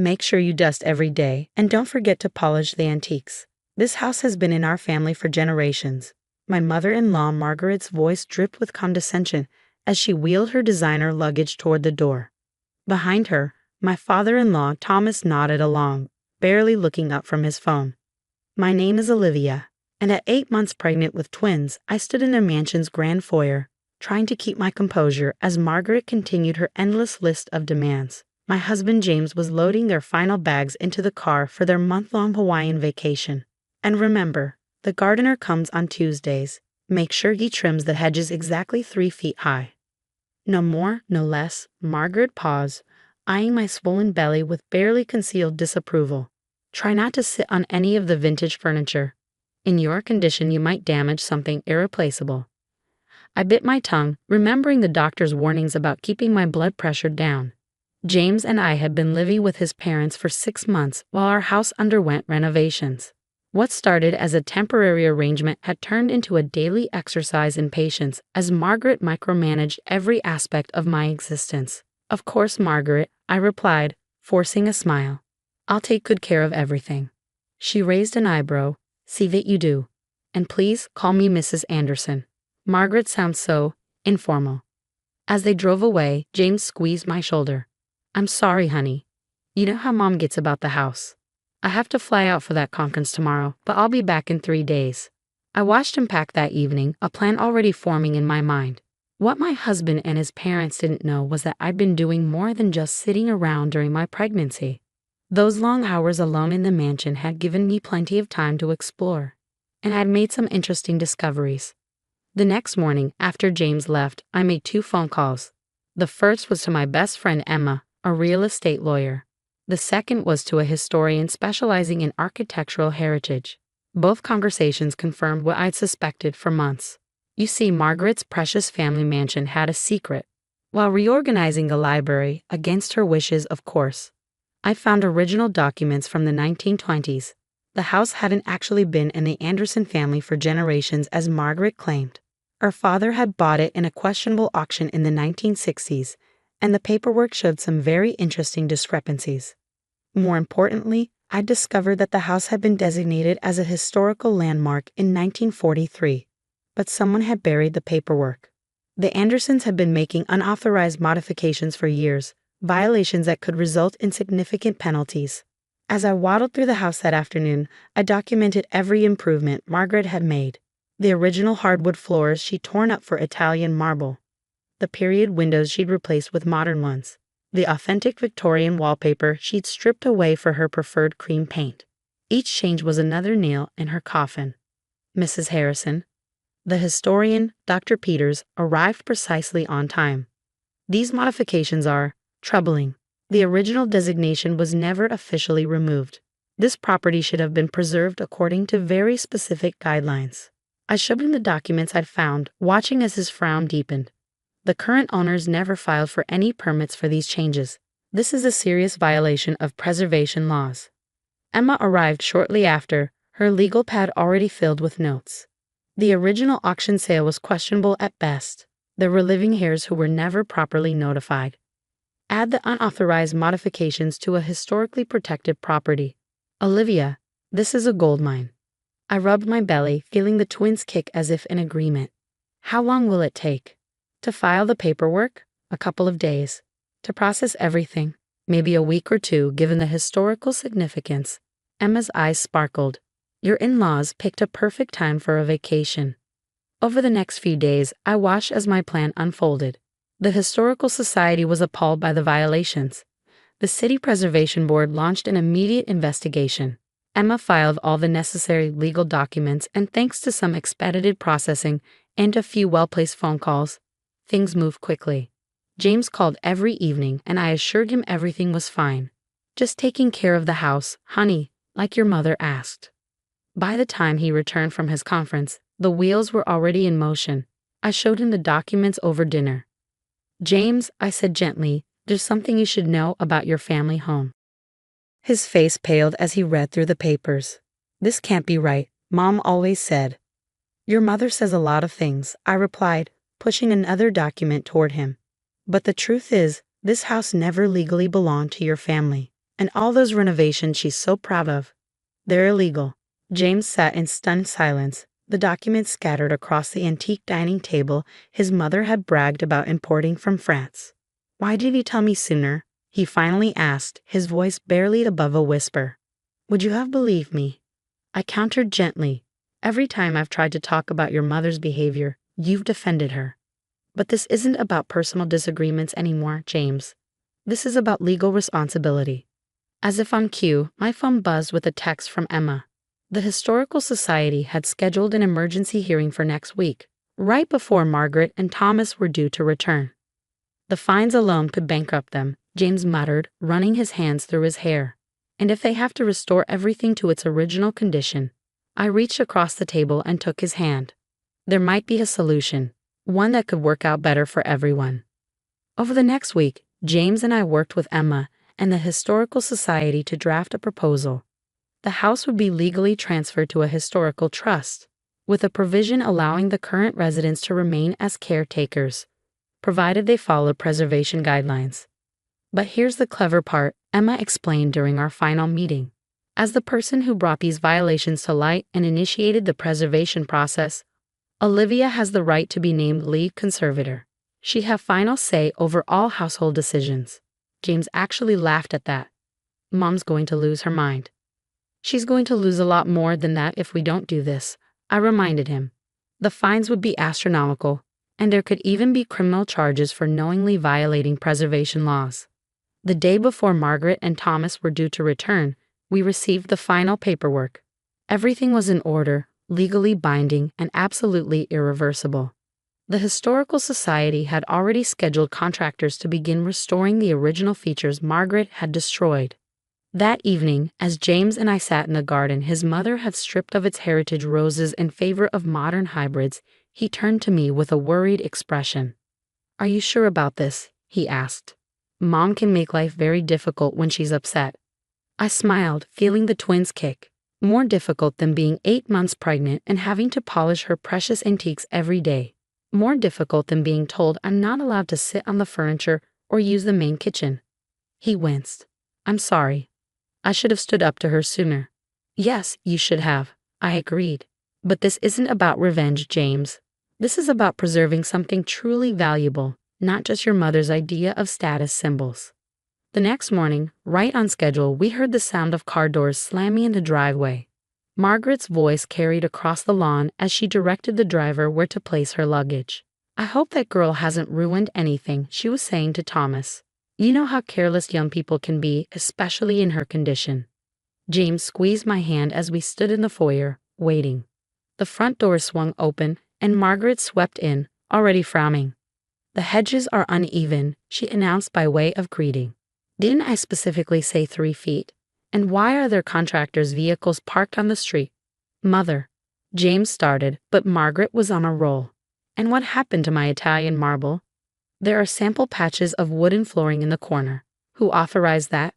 Make sure you dust every day, and don't forget to polish the antiques. This house has been in our family for generations. My mother-in-law Margaret's voice dripped with condescension as she wheeled her designer luggage toward the door. Behind her, my father-in-law Thomas nodded along, barely looking up from his phone. My name is Olivia, and at 8 months pregnant with twins, I stood in the mansion's grand foyer, trying to keep my composure as Margaret continued her endless list of demands. My husband James was loading their final bags into the car for their month-long Hawaiian vacation. And remember, the gardener comes on Tuesdays. Make sure he trims the hedges exactly 3 feet high. No more, no less. Margaret paused, eyeing my swollen belly with barely concealed disapproval. Try not to sit on any of the vintage furniture. In your condition, you might damage something irreplaceable. I bit my tongue, remembering the doctor's warnings about keeping my blood pressure down. James and I had been living with his parents for 6 months while our house underwent renovations. What started as a temporary arrangement had turned into a daily exercise in patience as Margaret micromanaged every aspect of my existence. Of course, Margaret, I replied, forcing a smile. I'll take good care of everything. She raised an eyebrow. See that you do. And please call me Mrs. Anderson. Margaret sounds so informal. As they drove away, James squeezed my shoulder. I'm sorry, honey. You know how Mom gets about the house. I have to fly out for that conference tomorrow, but I'll be back in 3 days. I watched him pack that evening, a plan already forming in my mind. What my husband and his parents didn't know was that I'd been doing more than just sitting around during my pregnancy. Those long hours alone in the mansion had given me plenty of time to explore, and I'd made some interesting discoveries. The next morning, after James left, I made 2 phone calls. The first was to my best friend Emma, a real estate lawyer. The second was to a historian specializing in architectural heritage. Both conversations confirmed what I'd suspected for months. You see, Margaret's precious family mansion had a secret. While reorganizing the library, against her wishes of course, I found original documents from the 1920s. The house hadn't actually been in the Anderson family for generations as Margaret claimed. Her father had bought it in a questionable auction in the 1960s, and the paperwork showed some very interesting discrepancies. More importantly, I discovered that the house had been designated as a historical landmark in 1943, but someone had buried the paperwork. The Andersons had been making unauthorized modifications for years, violations that could result in significant penalties. As I waddled through the house that afternoon, I documented every improvement Margaret had made. The original hardwood floors she'd torn up for Italian marble. The period windows she'd replaced with modern ones. The authentic Victorian wallpaper she'd stripped away for her preferred cream paint. Each change was another nail in her coffin. Mrs. Harrison, the historian, Dr. Peters, arrived precisely on time. These modifications are troubling. The original designation was never officially removed. This property should have been preserved according to very specific guidelines. I showed him the documents I'd found, watching as his frown deepened. The current owners never filed for any permits for these changes. This is a serious violation of preservation laws. Emma arrived shortly after, her legal pad already filled with notes. The original auction sale was questionable at best. There were living heirs who were never properly notified. Add the unauthorized modifications to a historically protected property. Olivia, this is a goldmine. I rubbed my belly, feeling the twins kick as if in agreement. How long will it take? To file the paperwork? A couple of days. To process everything? Maybe a week or 2, given the historical significance. Emma's eyes sparkled. Your in-laws picked a perfect time for a vacation. Over the next few days, I watched as my plan unfolded. The Historical Society was appalled by the violations. The City Preservation Board launched an immediate investigation. Emma filed all the necessary legal documents, and thanks to some expedited processing and a few well-placed phone calls, things moved quickly. James called every evening, and I assured him everything was fine. Just taking care of the house, honey, like your mother asked. By the time he returned from his conference, the wheels were already in motion. I showed him the documents over dinner. James, I said gently, there's something you should know about your family home. His face paled as he read through the papers. This can't be right, Mom always said. Your mother says a lot of things, I replied, pushing another document toward him. But the truth is, this house never legally belonged to your family. And all those renovations she's so proud of. They're illegal. James sat in stunned silence, the documents scattered across the antique dining table his mother had bragged about importing from France. Why did you tell me sooner? He finally asked, his voice barely above a whisper. Would you have believed me? I countered gently. Every time I've tried to talk about your mother's behavior, you've defended her. But this isn't about personal disagreements anymore, James. This is about legal responsibility. As if on cue, my phone buzzed with a text from Emma. The Historical Society had scheduled an emergency hearing for next week, right before Margaret and Thomas were due to return. The fines alone could bankrupt them, James muttered, running his hands through his hair. And if they have to restore everything to its original condition. I reached across the table and took his hand. There might be a solution, one that could work out better for everyone. Over the next week, James and I worked with Emma and the Historical Society to draft a proposal. The house would be legally transferred to a historical trust, with a provision allowing the current residents to remain as caretakers, provided they follow preservation guidelines. But here's the clever part, Emma explained during our final meeting. As the person who brought these violations to light and initiated the preservation process, Olivia has the right to be named lead conservator. She has final say over all household decisions. James actually laughed at that. Mom's going to lose her mind. She's going to lose a lot more than that if we don't do this, I reminded him. The fines would be astronomical, and there could even be criminal charges for knowingly violating preservation laws. The day before Margaret and Thomas were due to return, we received the final paperwork. Everything was in order, legally binding, and absolutely irreversible. The Historical Society had already scheduled contractors to begin restoring the original features Margaret had destroyed. That evening, as James and I sat in the garden his mother had stripped of its heritage roses in favor of modern hybrids, he turned to me with a worried expression. Are you sure about this? He asked. Mom can make life very difficult when she's upset. I smiled, feeling the twins kick. More difficult than being 8 months pregnant and having to polish her precious antiques every day. More difficult than being told I'm not allowed to sit on the furniture or use the main kitchen. He winced. I'm sorry. I should have stood up to her sooner. Yes, you should have. I agreed. But this isn't about revenge, James. This is about preserving something truly valuable, not just your mother's idea of status symbols. The next morning, right on schedule, we heard the sound of car doors slamming in the driveway. Margaret's voice carried across the lawn as she directed the driver where to place her luggage. I hope that girl hasn't ruined anything, she was saying to Thomas. You know how careless young people can be, especially in her condition. James squeezed my hand as we stood in the foyer, waiting. The front door swung open, and Margaret swept in, already frowning. The hedges are uneven, she announced by way of greeting. Didn't I specifically say 3 feet? And why are there contractors' vehicles parked on the street? Mother. James started, but Margaret was on a roll. And what happened to my Italian marble? There are sample patches of wooden flooring in the corner. Who authorized that?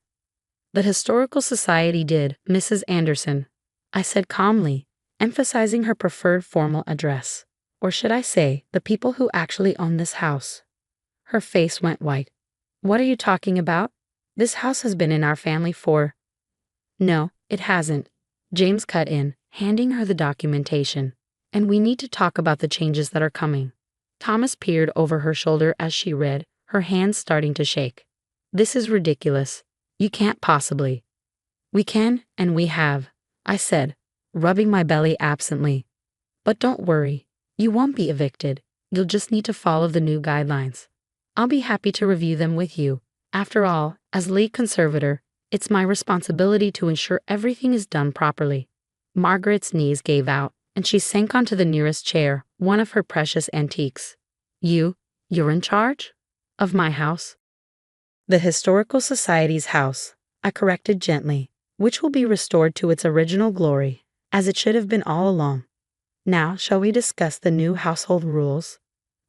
The Historical Society did, Mrs. Anderson. I said calmly, emphasizing her preferred formal address. Or should I say, the people who actually own this house. Her face went white. What are you talking about? This house has been in our family for... No, it hasn't. James cut in, handing her the documentation. And we need to talk about the changes that are coming. Thomas peered over her shoulder as she read, her hands starting to shake. This is ridiculous. You can't possibly. We can, and we have, I said, rubbing my belly absently. But don't worry. You won't be evicted. You'll just need to follow the new guidelines. I'll be happy to review them with you. After all, as lead conservator, it's my responsibility to ensure everything is done properly. Margaret's knees gave out, and she sank onto the nearest chair, one of her precious antiques. You're in charge? Of my house? The Historical Society's house, I corrected gently, which will be restored to its original glory, as it should have been all along. Now, shall we discuss the new household rules?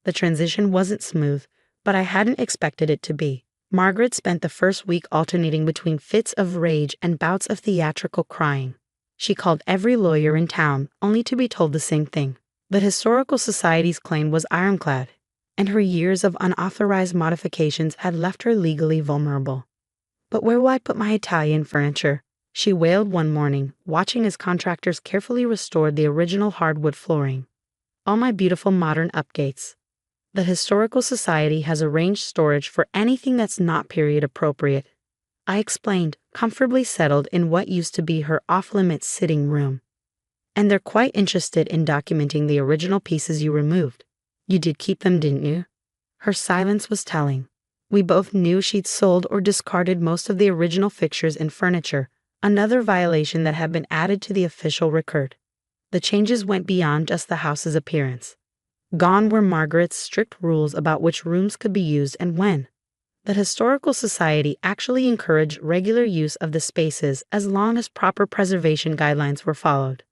The transition wasn't smooth, but I hadn't expected it to be. Margaret spent the first week alternating between fits of rage and bouts of theatrical crying. She called every lawyer in town, only to be told the same thing. The Historical Society's claim was ironclad, and her years of unauthorized modifications had left her legally vulnerable. But where will I put my Italian furniture? She wailed one morning, watching as contractors carefully restored the original hardwood flooring. All my beautiful modern updates. The Historical Society has arranged storage for anything that's not period appropriate, I explained, comfortably settled in what used to be her off-limits sitting room. And they're quite interested in documenting the original pieces you removed. You did keep them, didn't you? Her silence was telling. We both knew she'd sold or discarded most of the original fixtures and furniture, another violation that had been added to the official record. The changes went beyond just the house's appearance. Gone were Margaret's strict rules about which rooms could be used and when. The Historical Society actually encouraged regular use of the spaces as long as proper preservation guidelines were followed.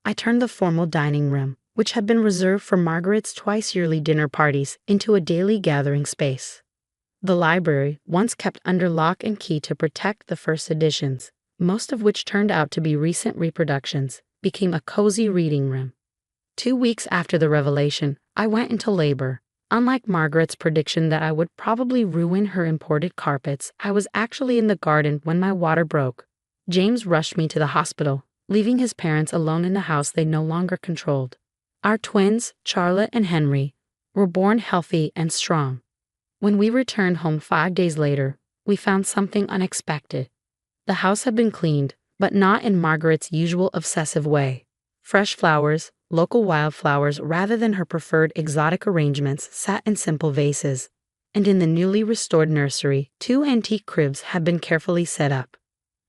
I turned the formal dining room, which had been reserved for Margaret's twice-yearly dinner parties, into a daily gathering space. The library, once kept under lock and key to protect the first editions, most of which turned out to be recent reproductions, became a cozy reading room. 2 weeks after the revelation, I went into labor. Unlike Margaret's prediction that I would probably ruin her imported carpets, I was actually in the garden when my water broke. James rushed me to the hospital, leaving his parents alone in the house they no longer controlled. Our twins, Charlotte and Henry, were born healthy and strong. When we returned home 5 days later, we found something unexpected. The house had been cleaned, but not in Margaret's usual obsessive way. Fresh flowers, local wildflowers rather than her preferred exotic arrangements, sat in simple vases. And in the newly restored nursery, 2 antique cribs had been carefully set up.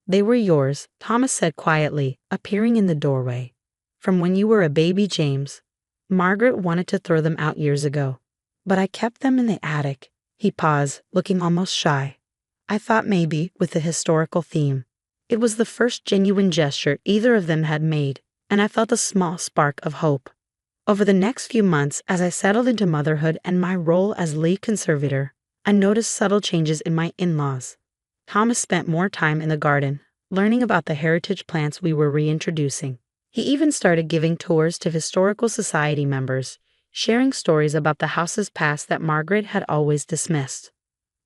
They were yours, Thomas said quietly, appearing in the doorway. From when you were a baby, James. Margaret wanted to throw them out years ago. But I kept them in the attic. He paused, looking almost shy. I thought maybe, with the historical theme. It was the first genuine gesture either of them had made, and I felt a small spark of hope. Over the next few months, as I settled into motherhood and my role as lead conservator, I noticed subtle changes in my in-laws. Thomas spent more time in the garden, learning about the heritage plants we were reintroducing. He even started giving tours to Historical Society members, sharing stories about the house's past that Margaret had always dismissed.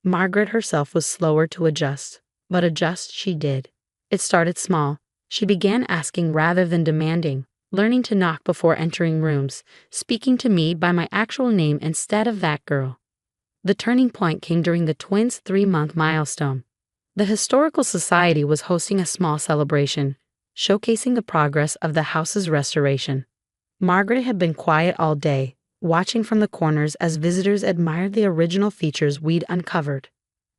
Margaret herself was slower to adjust, but adjust she did. It started small. She began asking rather than demanding, learning to knock before entering rooms, speaking to me by my actual name instead of that girl. The turning point came during the twins' 3-month milestone. The Historical Society was hosting a small celebration, showcasing the progress of the house's restoration. Margaret had been quiet all day, watching from the corners as visitors admired the original features we'd uncovered.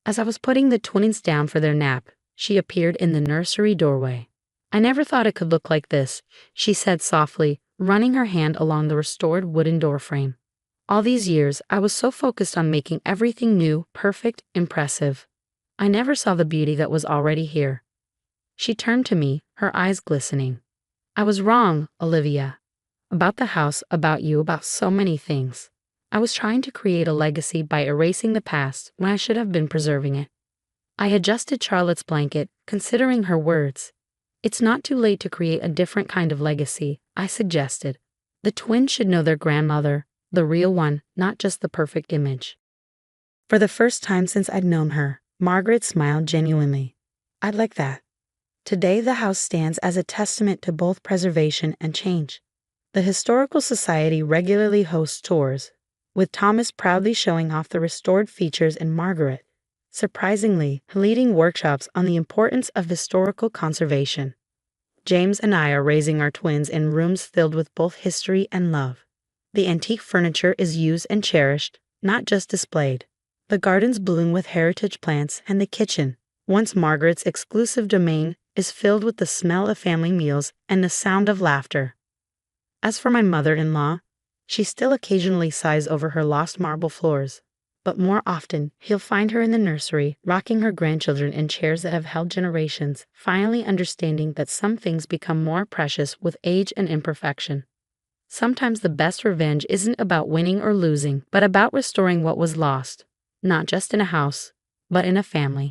As I was putting the twins down for their nap, she appeared in the nursery doorway. I never thought it could look like this, she said softly, running her hand along the restored wooden doorframe. All these years, I was so focused on making everything new, perfect, impressive. I never saw the beauty that was already here. She turned to me, her eyes glistening. I was wrong, Olivia. About the house, about you, about so many things. I was trying to create a legacy by erasing the past when I should have been preserving it. I adjusted Charlotte's blanket, considering her words. It's not too late to create a different kind of legacy, I suggested. The twins should know their grandmother, the real one, not just the perfect image. For the first time since I'd known her, Margaret smiled genuinely. I'd like that. Today the house stands as a testament to both preservation and change. The Historical Society regularly hosts tours, with Thomas proudly showing off the restored features and Margaret, surprisingly, leading workshops on the importance of historical conservation. James and I are raising our twins in rooms filled with both history and love. The antique furniture is used and cherished, not just displayed. The gardens bloom with heritage plants, and the kitchen, once Margaret's exclusive domain, is filled with the smell of family meals and the sound of laughter. As for my mother-in-law, she still occasionally sighs over her lost marble floors, but more often he'll find her in the nursery, rocking her grandchildren in chairs that have held generations, finally understanding that some things become more precious with age and imperfection. Sometimes the best revenge isn't about winning or losing, but about restoring what was lost, not just in a house, but in a family.